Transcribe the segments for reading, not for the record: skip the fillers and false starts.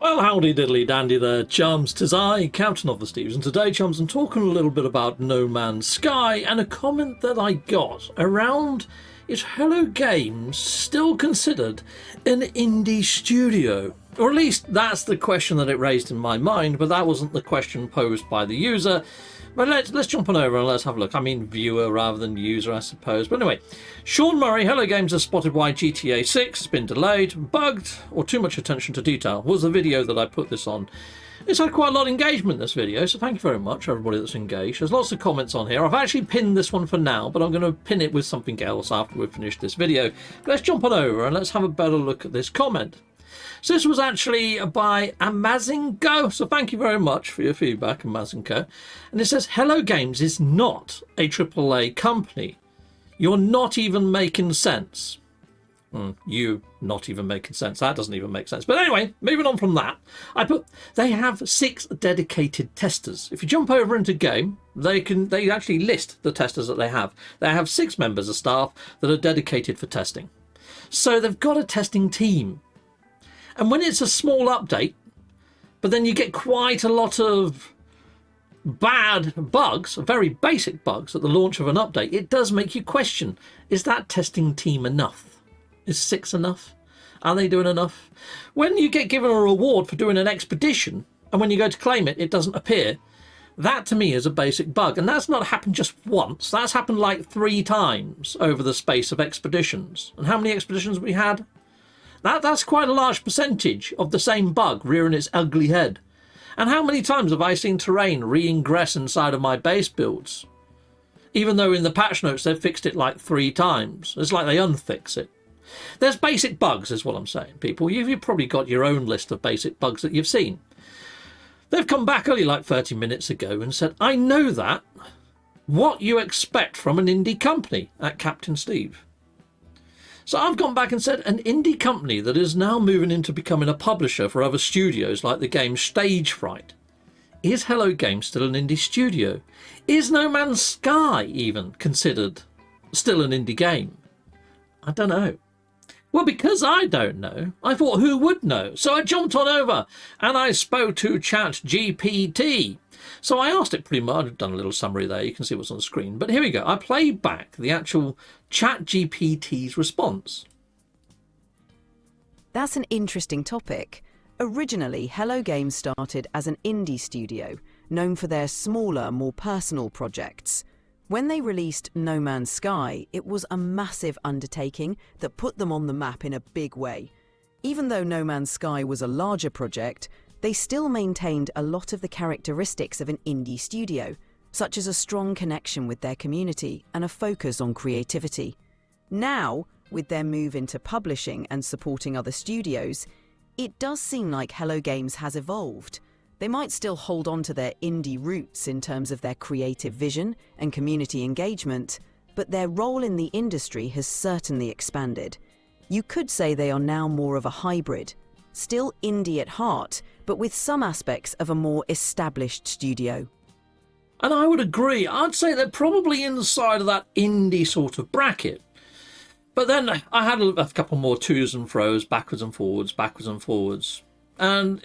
Well, howdy diddly dandy there, chums. 'Tis I, Captain of the Steves, and today, chums, I'm talking a little bit about No Man's Sky and a comment that I got around is Hello Games still considered an indie studio? Or at least that's the question that it raised in my mind, but that wasn't the question posed by the user. But let's jump on over and let's have a look. I mean viewer rather than user, I suppose. But anyway, Sean Murray, Hello Games has spotted why GTA 6 has been delayed, bugged, or too much attention to detail was the video that I put this on. It's had quite a lot of engagement, this video, so thank you very much, everybody that's engaged. There's lots of comments on here. I've actually pinned this one for now, but I'm going to pin it with something else after we've finished this video. But let's jump on over and let's have a better look at this comment. So this was actually by Amazingo, so thank you very much for your feedback, Amazingo. And it says, Hello Games is not a AAA company. You're not even making sense. You not even making sense. That doesn't even make sense. But anyway, moving on from that, I put they have 6 dedicated testers. If you jump over into game, they actually list the testers that they have. They have 6 members of staff that are dedicated for testing. So they've got a testing team. And when it's a small update, but then you get quite a lot of bad bugs, very basic bugs at the launch of an update, it does make you question, is that testing team enough? Is 6 enough? Are they doing enough? When you get given a reward for doing an expedition, and when you go to claim it, it doesn't appear, that to me is a basic bug. And that's not happened just once. That's happened like 3 times over the space of expeditions. And how many expeditions have we had? That's quite a large percentage of the same bug rearing its ugly head. And how many times have I seen terrain re-ingress inside of my base builds? Even though in the patch notes they've fixed it like 3 times. It's like they unfix it. There's basic bugs is what I'm saying, people. You've probably got your own list of basic bugs that you've seen. They've come back only like 30 minutes ago and said, I know that. What you expect from an indie company at Captain Steve. So I've gone back and said an indie company that is now moving into becoming a publisher for other studios like the game Stage Fright. Is Hello Games still an indie studio? Is No Man's Sky even considered still an indie game? I don't know. Well, because I don't know, I thought who would know? So I jumped on over and I spoke to ChatGPT. So I asked it pretty much. I've done a little summary there. You can see what's on the screen. But here we go. I played back the actual ChatGPT's response. That's an interesting topic. Originally, Hello Games started as an indie studio, known for their smaller, more personal projects. When they released No Man's Sky, it was a massive undertaking that put them on the map in a big way. Even though No Man's Sky was a larger project, they still maintained a lot of the characteristics of an indie studio, such as a strong connection with their community and a focus on creativity. Now, with their move into publishing and supporting other studios, it does seem like Hello Games has evolved. They might still hold on to their indie roots in terms of their creative vision and community engagement, but their role in the industry has certainly expanded. You could say they are now more of a hybrid, still indie at heart, but with some aspects of a more established studio. And I would agree. I'd say they're probably inside of that indie sort of bracket. But then I had a couple more to's and fro's, backwards and forwards. And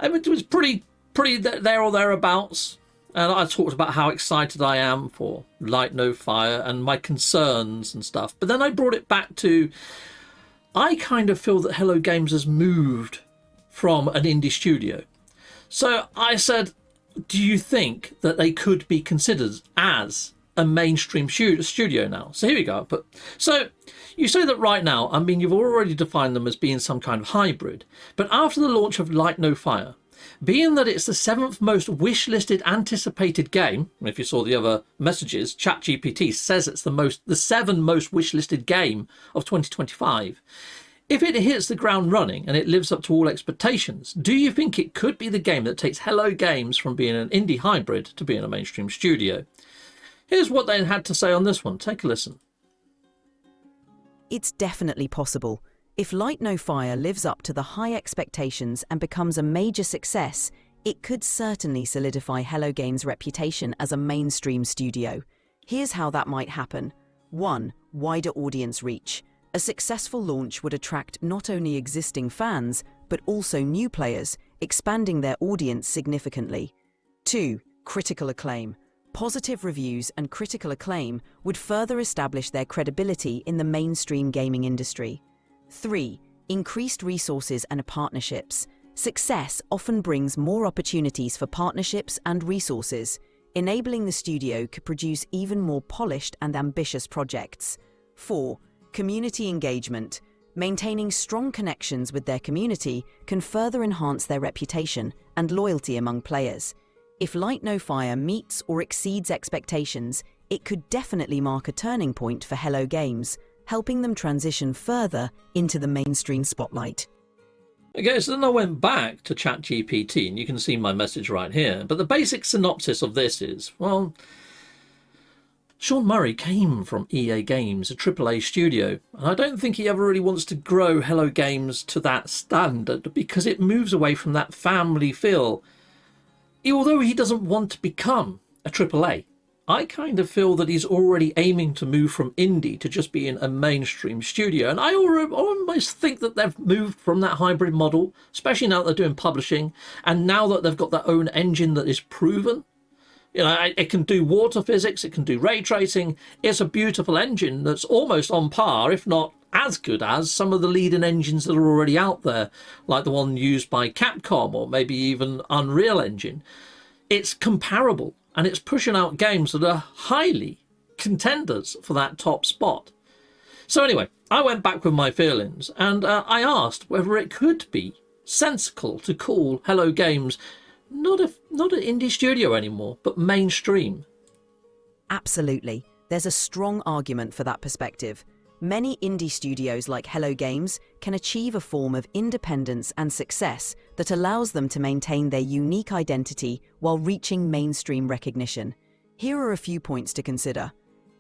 it was pretty there or thereabouts. And I talked about how excited I am for Light No Fire and my concerns and stuff. But then I brought it back to, I kind of feel that Hello Games has moved from an indie studio. So I said, do you think that they could be considered as a mainstream studio now? So here we go. So you say that right now, I mean, you've already defined them as being some kind of hybrid. But after the launch of Light No Fire, being that it's the 7th most wish-listed anticipated game, and if you saw the other messages, ChatGPT says it's the 7 most wish-listed game of 2025. If it hits the ground running and it lives up to all expectations, do you think it could be the game that takes Hello Games from being an indie hybrid to being a mainstream studio? Here's what they had to say on this one. Take a listen. It's definitely possible. If Light No Fire lives up to the high expectations and becomes a major success, it could certainly solidify Hello Games' reputation as a mainstream studio. Here's how that might happen. 1. Wider audience reach. A successful launch would attract not only existing fans, but also new players, expanding their audience significantly. 2. Critical acclaim. Positive reviews and critical acclaim would further establish their credibility in the mainstream gaming industry. 3. Increased resources and partnerships. Success often brings more opportunities for partnerships and resources, enabling the studio to produce even more polished and ambitious projects. 4. Community engagement. Maintaining strong connections with their community can further enhance their reputation and loyalty among players. If Light No Fire meets or exceeds expectations, it could definitely mark a turning point for Hello Games, helping them transition further into the mainstream spotlight. Okay, so then I went back to ChatGPT, and you can see my message right here. But the basic synopsis of this is, well, Sean Murray came from EA Games, a AAA studio, and I don't think he ever really wants to grow Hello Games to that standard because it moves away from that family feel. Although he doesn't want to become a AAA, I kind of feel that he's already aiming to move from indie to just being a mainstream studio. And I almost think that they've moved from that hybrid model, especially now that they're doing publishing, and now that they've got their own engine that is proven. You know, it can do water physics, it can do ray tracing. It's a beautiful engine that's almost on par, if not as good as, some of the leading engines that are already out there, like the one used by Capcom or maybe even Unreal Engine. It's comparable, and it's pushing out games that are highly contenders for that top spot. So anyway, I went back with my feelings, and I asked whether it could be sensible to call Hello Games not an indie studio anymore, but mainstream. Absolutely. There's a strong argument for that perspective. Many indie studios like Hello Games can achieve a form of independence and success that allows them to maintain their unique identity while reaching mainstream recognition. Here are a few points to consider.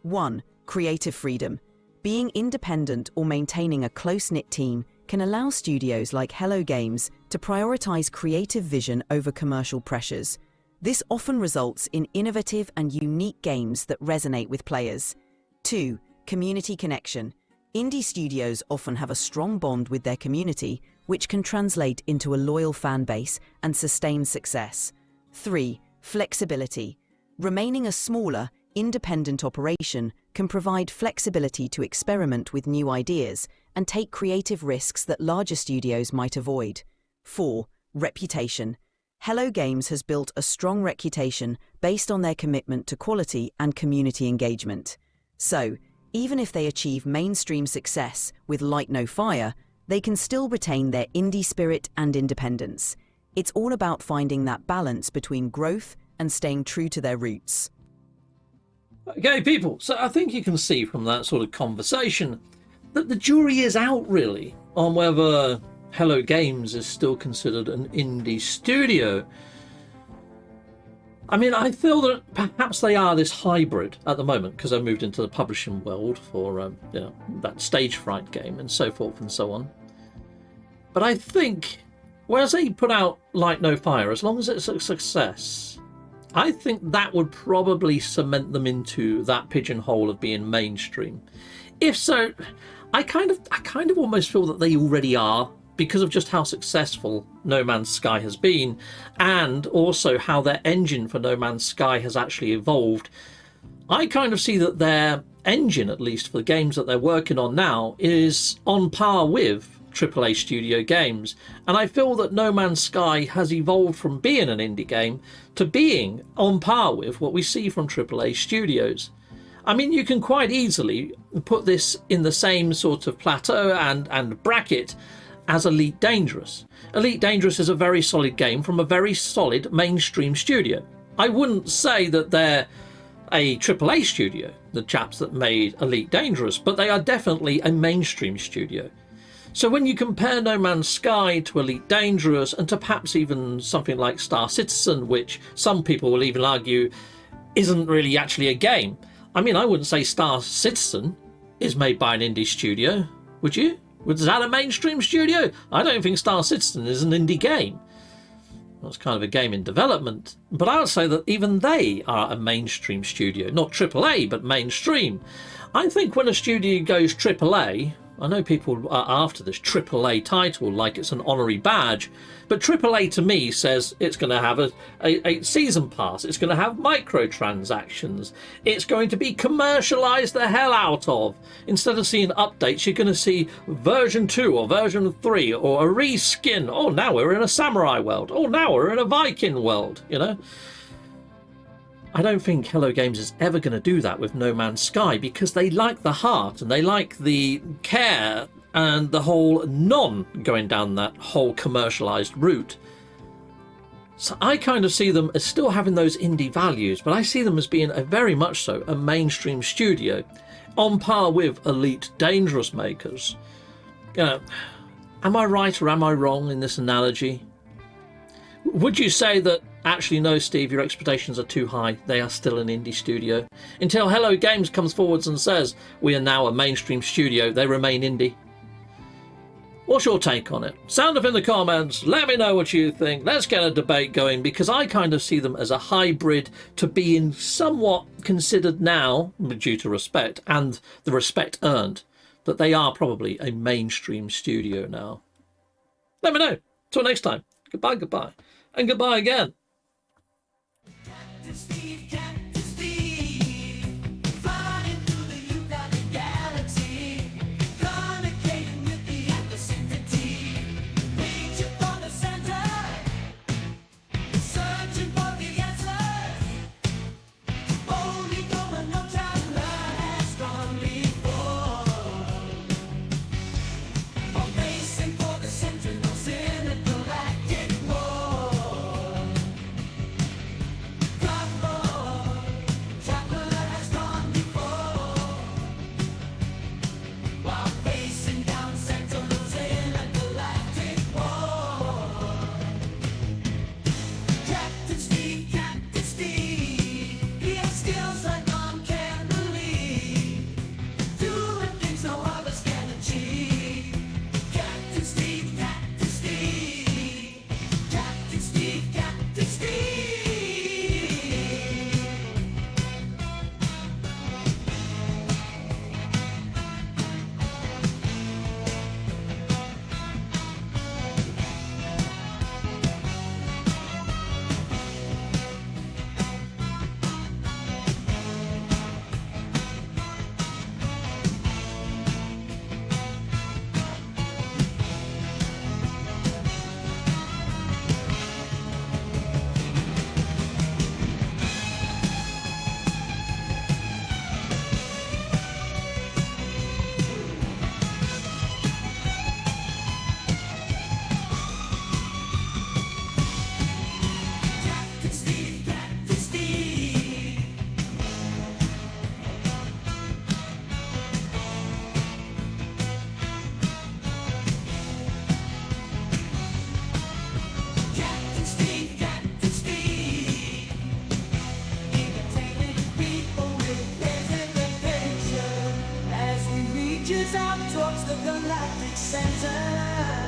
1. Creative freedom. Being independent or maintaining a close-knit team can allow studios like Hello Games to prioritize creative vision over commercial pressures. This often results in innovative and unique games that resonate with players. 2. Community connection. Indie studios often have a strong bond with their community, which can translate into a loyal fan base and sustain success. 3. Flexibility. Remaining a smaller, independent operation can provide flexibility to experiment with new ideas and take creative risks that larger studios might avoid. 4. Reputation. Hello Games has built a strong reputation based on their commitment to quality and community engagement. So, even if they achieve mainstream success with Light No Fire, they can still retain their indie spirit and independence. It's all about finding that balance between growth and staying true to their roots. Okay, people, so I think you can see from that sort of conversation that the jury is out, really, on whether Hello Games is still considered an indie studio. I mean, I feel that perhaps they are this hybrid at the moment because they've moved into the publishing world for that Stage Fright game and so forth and so on. But I think, whereas they put out Light No Fire, as long as it's a success, I think that would probably cement them into that pigeonhole of being mainstream. If so, I kind of almost feel that they already are, because of just how successful No Man's Sky has been, and also how their engine for No Man's Sky has actually evolved. I kind of see that their engine, at least for the games that they're working on now, is on par with AAA studio games, and I feel that No Man's Sky has evolved from being an indie game to being on par with what we see from AAA studios. I mean, you can quite easily put this in the same sort of plateau and bracket as Elite Dangerous. Elite Dangerous is a very solid game from a very solid mainstream studio. I wouldn't say that they're a AAA studio, the chaps that made Elite Dangerous, but they are definitely a mainstream studio. So when you compare No Man's Sky to Elite Dangerous and to perhaps even something like Star Citizen, which some people will even argue isn't really actually a game. I mean, I wouldn't say Star Citizen is made by an indie studio, would you? Was that a mainstream studio? I don't think Star Citizen is an indie game. Well, it's kind of a game in development. But I would say that even they are a mainstream studio. Not AAA, but mainstream. I think when a studio goes AAA, I know people are after this AAA title like it's an honorary badge, but AAA to me says it's going to have a season pass, it's going to have microtransactions, it's going to be commercialized the hell out of. Instead of seeing updates, you're going to see version 2 or version 3 or a reskin. Oh, now we're in a samurai world. Oh, now we're in a Viking world, you know? I don't think Hello Games is ever going to do that with No Man's Sky, because they like the heart and they like the care and the whole going down that whole commercialized route. So I kind of see them as still having those indie values, but I see them as being very much so a mainstream studio on par with Elite Dangerous makers. You know, am I right or am I wrong in this analogy? Would you say that actually, no, Steve, your expectations are too high, they are still an indie studio? Until Hello Games comes forwards and says we are now a mainstream studio, they remain indie. What's your take on it? Sound off in the comments, let me know what you think. Let's get a debate going, because I kind of see them as a hybrid to being somewhat considered now, due to respect and the respect earned, that they are probably a mainstream studio now. Let me know. Till next time. Goodbye, goodbye, and goodbye again. Out towards the galactic center.